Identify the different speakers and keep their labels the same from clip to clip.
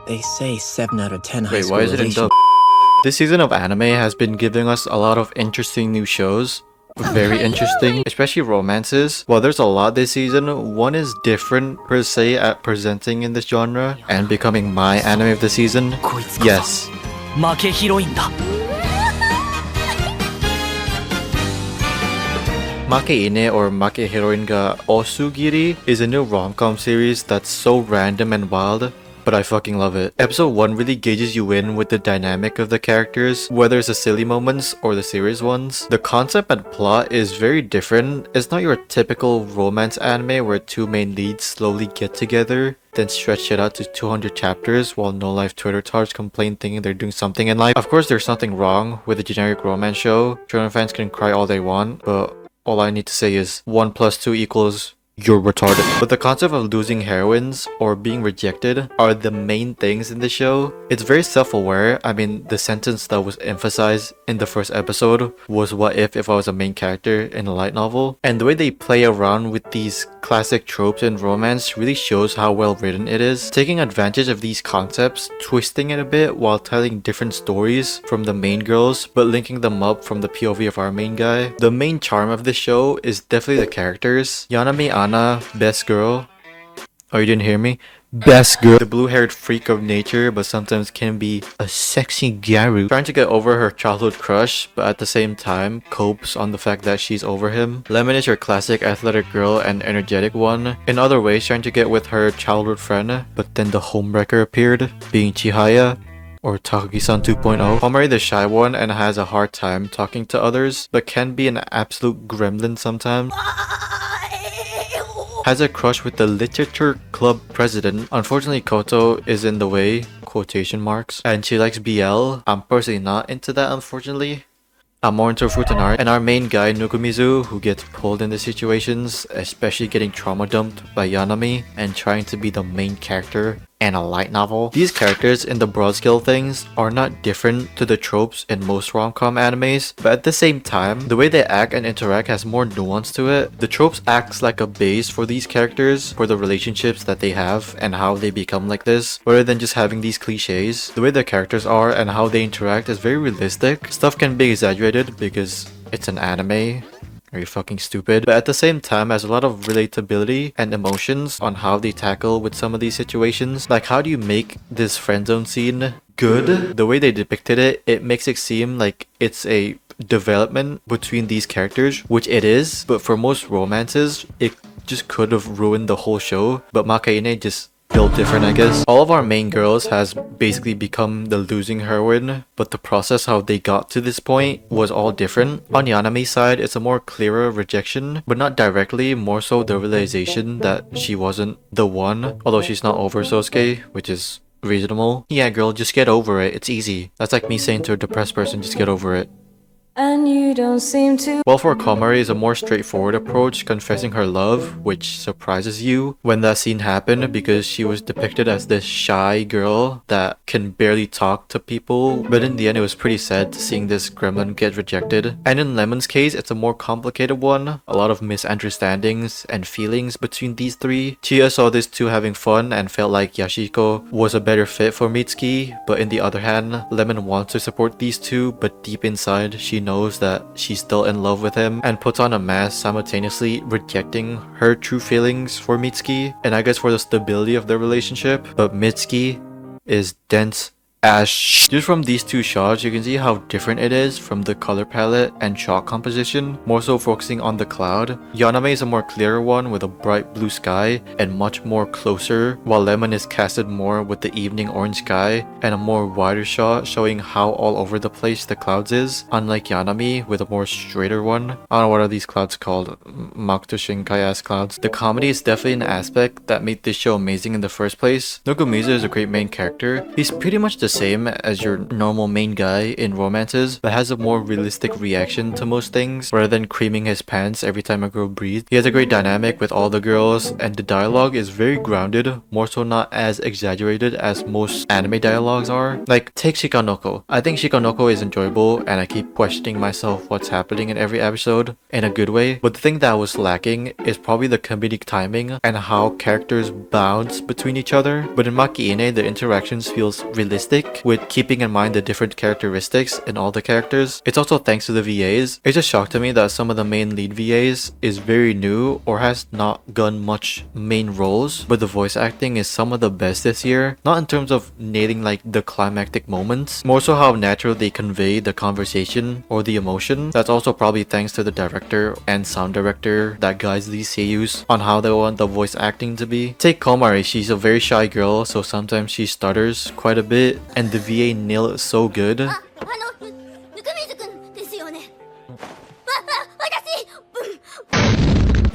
Speaker 1: They say 7 out of 10 high
Speaker 2: Wait,
Speaker 1: school
Speaker 2: why is it in dub? This season of anime has been giving us a lot of interesting new shows. Very interesting, especially romances. While there's a lot this season, one is different per se at presenting in this genre and becoming my anime of the season. Yes.
Speaker 3: Make Heroine だ
Speaker 2: Makeine or Make Heroine ga Oosugiru is a new rom-com series that's so random and wild, but I fucking love it. Episode 1 really gauges you in with the dynamic of the characters, whether it's the silly moments or the serious ones. The concept and plot is very different. It's not your typical romance anime where two main leads slowly get together, then stretch it out to 200 chapters while no-life Twitter tards complain thinking they're doing something in life. Of course, there's nothing wrong with a generic romance show. Shonen fans can cry all they want, but all I need to say is 1 plus 2 equals you're retarded. But the concept of losing heroines or being rejected are the main things in the show. It's very self-aware. I mean, the sentence that was emphasized in the first episode was what if I was a main character in a light novel. And the way they play around with these classic tropes in romance really shows how well written it is. Taking advantage of these concepts, twisting it a bit while telling different stories from the main girls, but linking them up from the POV of our main guy. The main charm of this show is definitely the characters. Yanami Anna, best girl. Oh, you didn't hear me? Best girl. The blue-haired freak of nature, but sometimes can be a sexy gyaru. Trying to get over her childhood crush, but at the same time, copes on the fact that she's over him. Lemon is your classic athletic girl and energetic one. In other ways, trying to get with her childhood friend, but then the homewrecker appeared, being Chihaya, or Takagi-san 2.0. Homari the shy one and has a hard time talking to others, but can be an absolute gremlin sometimes. Has a crush with the literature club president. Unfortunately, Koto is in the way, quotation marks, and she likes BL. I'm personally not into that, unfortunately. I'm more into Futanari, and our main guy Nukumizu, who gets pulled into situations, especially getting trauma dumped by Yanami and trying to be the main character and a light novel. These characters in the broad scale things are not different to the tropes in most rom-com animes, but at the same time, the way they act and interact has more nuance to it. The tropes acts like a base for these characters, for the relationships that they have and how they become like this, rather than just having these cliches. The way the characters are and how they interact is very realistic. Stuff can be exaggerated because it's an anime. Are you fucking stupid? But at the same time, has a lot of relatability and emotions on how they tackle with some of these situations. Like, how do you make this friendzone scene good? The way they depicted it, it makes it seem like it's a development between these characters, which it is. But for most romances, it just could have ruined the whole show. But Makeine just built different, I guess. All of our main girls has basically become the losing heroine, but the process how they got to this point was all different. On Yanami's side, it's a more clearer rejection, but not directly, more so the realization that she wasn't the one, although she's not over Sosuke, which is reasonable. Yeah girl, just get over it, it's easy. That's like me saying to a depressed person, just get over it.
Speaker 4: And you don't seem to.
Speaker 2: Well, for Komari is a more straightforward approach, confessing her love, which surprises you when that scene happened because she was depicted as this shy girl that can barely talk to people, but in the end it was pretty sad seeing this gremlin get rejected. And in Lemon's case, it's a more complicated one, a lot of misunderstandings and feelings between these three. Chia saw these two having fun and felt like Yashiko was a better fit for Mitsuki, but in the other hand, Lemon wants to support these two, but deep inside she knows that she's still in love with him and puts on a mask, simultaneously rejecting her true feelings for Mitsuki and I guess for the stability of their relationship. But Mitsuki is dense as sh. Just from these two shots, you can see how different it is from the color palette and shot composition, more so focusing on the cloud. Yaname is a more clearer one with a bright blue sky and much more closer, while Lemon is casted more with the evening orange sky and a more wider shot showing how all over the place the clouds is, unlike Yanami with a more straighter one. I don't know what are these clouds called, Makoto Shinkai ass clouds. The comedy is definitely an aspect that made this show amazing in the first place. Nogumizu is a great main character. He's pretty much the the same as your normal main guy in romances, but has a more realistic reaction to most things rather than creaming his pants every time a girl breathes. He has a great dynamic with all the girls, and the dialogue is very grounded, more so not as exaggerated as most anime dialogues are. Like, take Shikanoko. I think Shikanoko is enjoyable, and I keep questioning myself what's happening in every episode in a good way, but the thing that was lacking is probably the comedic timing and how characters bounce between each other. But in Makeine, the interactions feels realistic with keeping in mind the different characteristics in all the characters. It's also thanks to the VAs. It's just shocked to me that some of the main lead VAs is very new or has not gotten much main roles, but the voice acting is some of the best this year. Not in terms of nailing like the climactic moments, more so how natural they convey the conversation or the emotion. That's also probably thanks to the director and sound director that guides these seiyus on how they want the voice acting to be. Take Komari, she's a very shy girl, so sometimes she stutters quite a bit, and the VA nail it so good.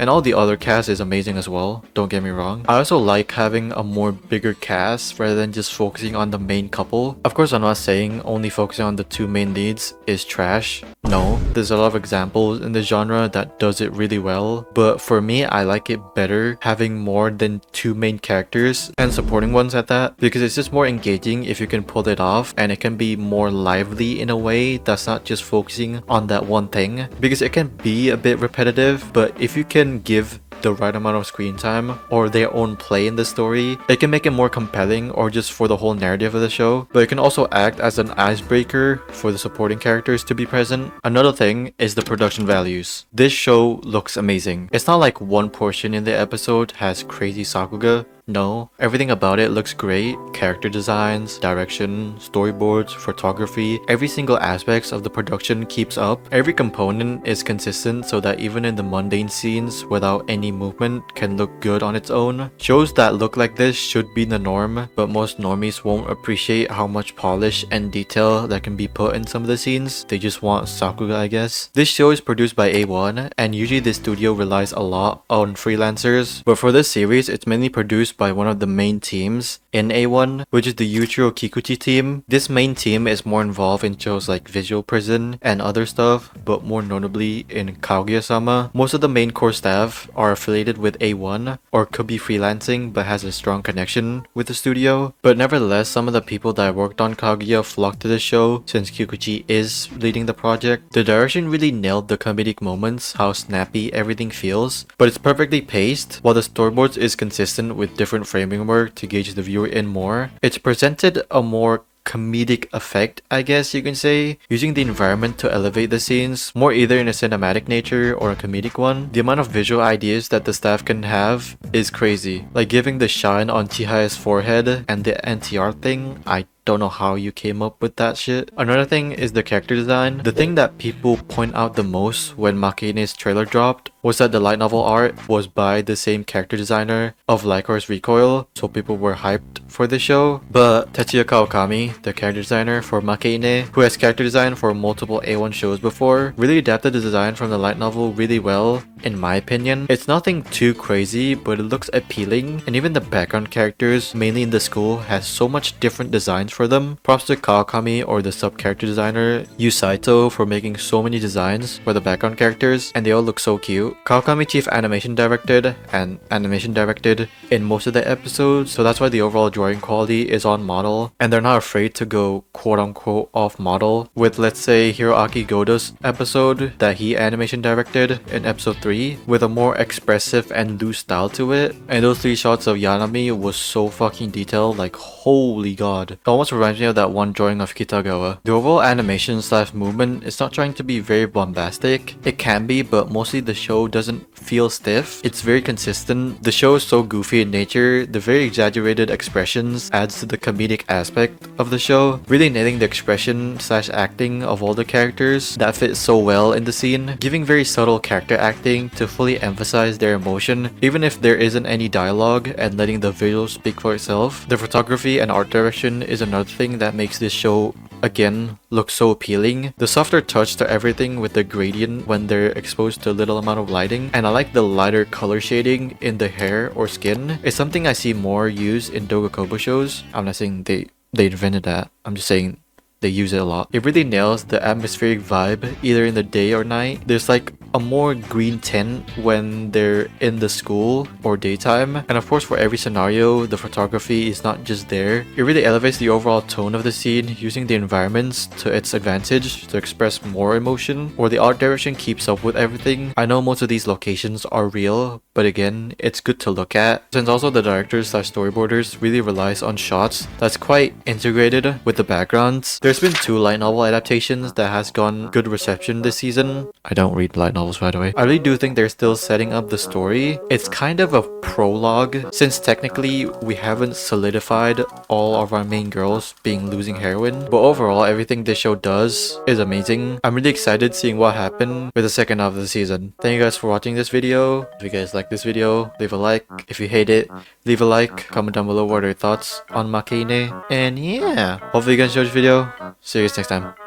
Speaker 2: And all the other cast is amazing as well, don't get me wrong. I also like having a more bigger cast rather than just focusing on the main couple. Of course, I'm not saying only focusing on the two main leads is trash. No, there's a lot of examples in the genre that does it really well, but for me, I like it better having more than two main characters and supporting ones at that, because it's just more engaging if you can pull it off, and it can be more lively in a way that's not just focusing on that one thing, because it can be a bit repetitive, but if you can give the right amount of screen time or their own play in the story, it can make it more compelling or just for the whole narrative of the show, but it can also act as an icebreaker for the supporting characters to be present. Another thing is the production values. This show looks amazing. It's not like one portion in the episode has crazy sakuga. No, everything about it looks great. Character designs, direction, storyboards, photography, every single aspect of the production keeps up. Every component is consistent so that even in the mundane scenes without any movement can look good on its own. Shows that look like this should be the norm, but most normies won't appreciate how much polish and detail that can be put in some of the scenes. They just want sakuga, I guess. This show is produced by A1, and usually this studio relies a lot on freelancers, but for this series it's mainly produced by one of the main teams in A1, which is the Yuichiro Kikuchi team. This main team is more involved in shows like Visual Prison and other stuff, but more notably in Kaguya-sama. Most of the main core staff are affiliated with A1 or could be freelancing but has a strong connection with the studio. But nevertheless, some of the people that worked on Kaguya flocked to the show since Kikuchi is leading the project. The direction really nailed the comedic moments, how snappy everything feels, but it's perfectly paced, while the storyboards is consistent with different framing work to gauge the viewer in more. It's presented a more comedic effect, I guess you can say, using the environment to elevate the scenes, more either in a cinematic nature or a comedic one. The amount of visual ideas that the staff can have is crazy. Like giving the shine on Chihaya's forehead and the NTR thing, I don't know how you came up with that shit. Another thing is the character design. The thing that people point out the most when Makeine's trailer dropped was that the light novel art was by the same character designer of Lycor's Recoil, so people were hyped for the show. But Tetsuya Kawakami, the character designer for Makeine, who has character design for multiple A1 shows before, really adapted the design from the light novel really well, in my opinion. It's nothing too crazy, but it looks appealing, and even the background characters, mainly in the school, has so much different designs for them. Props to Kawakami or the sub-character designer Yu Saito for making so many designs for the background characters, and they all look so cute. Kawakami chief animation directed and animation directed in most of the episodes, so that's why the overall drawing quality is on model, and they're not afraid to go quote-unquote off model with, let's say, Hiroaki Goda's episode that he animation directed in episode 3 with a more expressive and loose style to it. And those 3 shots of Yanami was so fucking detailed, like holy god. It almost reminds me of that one drawing of Kitagawa. The overall animation / movement is not trying to be very bombastic. It can be, but mostly the show doesn't feel stiff. It's very consistent. The show is so goofy in nature. The very exaggerated expressions adds to the comedic aspect of the show, really nailing the expression / acting of all the characters that fit so well in the scene, giving very subtle character acting to fully emphasize their emotion even if there isn't any dialogue, and letting the visuals speak for itself. The photography and art direction is another thing that makes this show again look so appealing. The softer touch to everything with the gradient when they're exposed to a little amount of lighting, and I like the lighter color shading in the hair or skin. It's something I see more used in Dogakobo shows. I'm not saying they they invented that. I'm just saying they use it a lot. It really nails the atmospheric vibe either in the day or night. There's like a more green tint when they're in the school or daytime. And of course for every scenario, the photography is not just there. It really elevates the overall tone of the scene, using the environments to its advantage to express more emotion, or the art direction keeps up with everything. I know most of these locations are real, but again, it's good to look at, since also the directors/storyboarders really relies on shots that's quite integrated with the backgrounds. There's been 2 light novel adaptations that has gotten good reception this season. I don't read light novels, by the way. I really do think they're still setting up the story. It's kind of a prologue, since technically we haven't solidified all of our main girls being losing heroine, but overall everything this show does is amazing. I'm really excited seeing what happened with the second half of the season. Thank you guys for watching this video. If you guys like this video, leave a like. If you hate it, leave a like. Comment down below what are your thoughts on Makeine. And yeah, hopefully you guys enjoyed this video. See you guys next time.